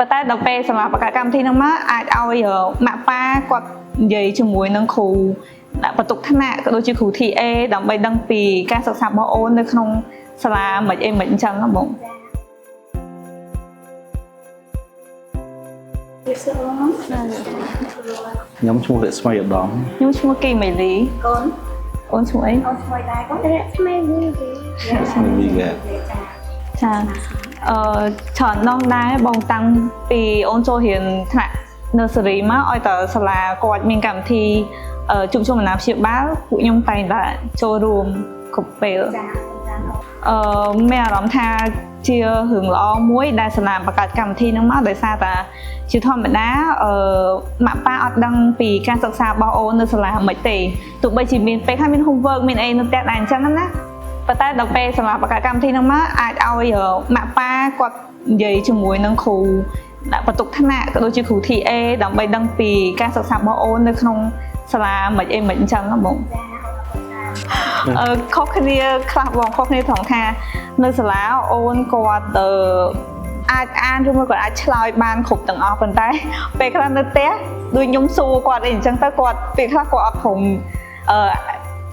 ប៉ុន្តែដល់ពេលសម្រាប់បកកម្មវិធីហ្នឹងមកអាចឲ្យម៉ាក់ប៉ាគាត់និយាយជាមួយនឹងគ្រូដាក់បន្ទុកថ្នាក់ក៏ដូចជាគ្រូ TA ដើម្បីដឹងពីការសិក្សារបស់អូននៅក្នុងសាលាមិនអីមិនអញ្ចឹងហ៎បងខ្ញុំឈ្មោះរស្មីឧត្តមខ្ញុំឈ្មោះគីមេលីកូនអូនឈ្មោះអីអូនឈ្មោះដែរកូនរស្មីវីចាច្រើនដងដែរបងតាំងពីអូនចូលរៀនថ្នាក់ nursery មកឲ្យតើសាលាគាត់មានកម្មវិធីជួបជុំអាណាព្យាបាលពួកខ្ញុំតែងតែចូលរួមគ្រប់ពេលមានអារម្មណ៍ថាជារឿងល្អមួយដែលសាលាបង្កើតកម្មវិធីហ្នឹងមកដោយសារតែជាធម្មតាម៉ាក់ប៉ាអត់ដឹងពីការសិក្សារបស់អូននៅសាលាមិនទេទោះបីជាមានពេលថាមាន homework មានអីនៅផ្ទះដែរអញ្ចឹងណាប៉ុន្តែដល់ពេលសាលាបង្កើតកម្មវិធីហ្នឹងមកអាចឲ្យម៉ាក់ប៉ាគាត់និយាយជាមួយនឹងគ្រូដាក់បន្ទុកថ្នាក់ក៏ដូចជាគ្រូ TA ដើម្បីដឹងពីការសិក្សារបស់អូននៅក្នុងសាលាមិនអីមិនអញ្ចឹងហ៎បងខុសគ្នាខ្លះបងខុសគ្នាត្រង់ថានៅសាលាអូនគាត់អាចអានឬមកគាត់អាចឆ្លើយបានគ្រប់ទាំងអស់ប៉ុន្តែពេលខ្លះនៅផ្ទះដូចខ្ញុំសួរគាត់អីអញ្ចឹងទៅគាត់ពេលខ្លះគាត់អត់ព្រម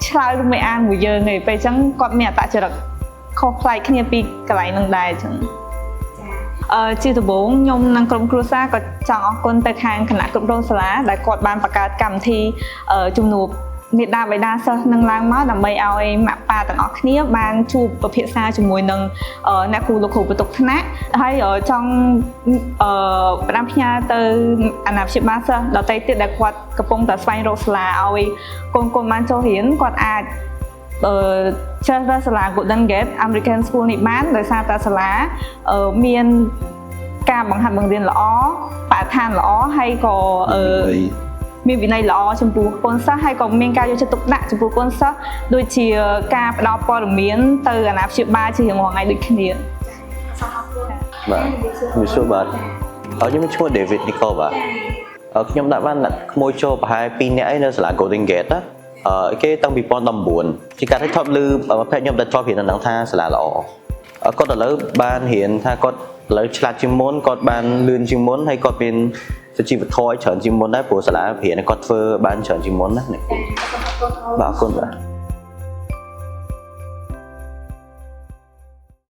ឆ្លើយឬមិនអានមួយយើងទេពេលអញ្ចឹងគាត់មានអត្តចរិតខុសប្លែកគ្នាពីកន្លែងនឹងដែរអញ្ចឹងជាដំបូងខ្ញុំនិងក្រុមគ្រួសារក៏ចង់អរគុណទៅខាងគណៈគ្រប់គ្រងសាលាដែលគាត់បានបង្កើតកម្មវិធីជំនួបមេដាបេដាសិស្សនឹងឡើងមកដើម្បីឲ្យម៉ាក់ប៉ាទាំងអស់គ្នាបានជួបពិភាក្សាជាមួយនឹងអ្នកគ្រូលោកគ្រូបន្ទុកថ្នាក់ហើយចង់ផ្ដាំផ្ញើទៅអាណាព្យាបាលសិស្សដទៃទៀតដែលគាត់កំពុងតែស្វែងរកសាលាឲ្យកូនបានចូលរៀនគាត់អាចជ្រើសរើសសាលា Golden Gate American School នេះបានដោយសារតែសាលាមានការបង្ហាត់បង្រៀនល្អបរិស្ថានល្អហើយក៏មានវិន័យល្អចំពោះកូនសិស្សហើយក៏មានការយកចិត្តទុកដាក់ចំពោះកូនសិស្សដូចជាការផ្ដល់ព័ត៌មានទៅអាណាព្យាបាលជារៀងរាល់ថ្ងៃដូចគ្នាបាទជំរាបសួរបាទខ្ញុំឈ្មោះ David Nicole បាទខ្ញុំដាក់បានក្មួយចូលប្រហែល2នាក់ឯនៅសាលា Golden Gate ណាគេតាំងពី2019ជាការថតលើភ័ក្រខ្ញុំដែលធ្លាប់រៀននៅនឹងថាសាលាល្អគាត់ឥឡូវបានរៀនថាគាត់ឥឡូវឆ្លាតជាងមុនគាត់បានលឿនជាងមុនហើយគាត់មានសុជីវធម៌ច្រើនជាងមុនដែរព្រោះសាលារៀនគាត់ធ្វើបានច្រើនជាងមុនណាបាទអរគុណបាទ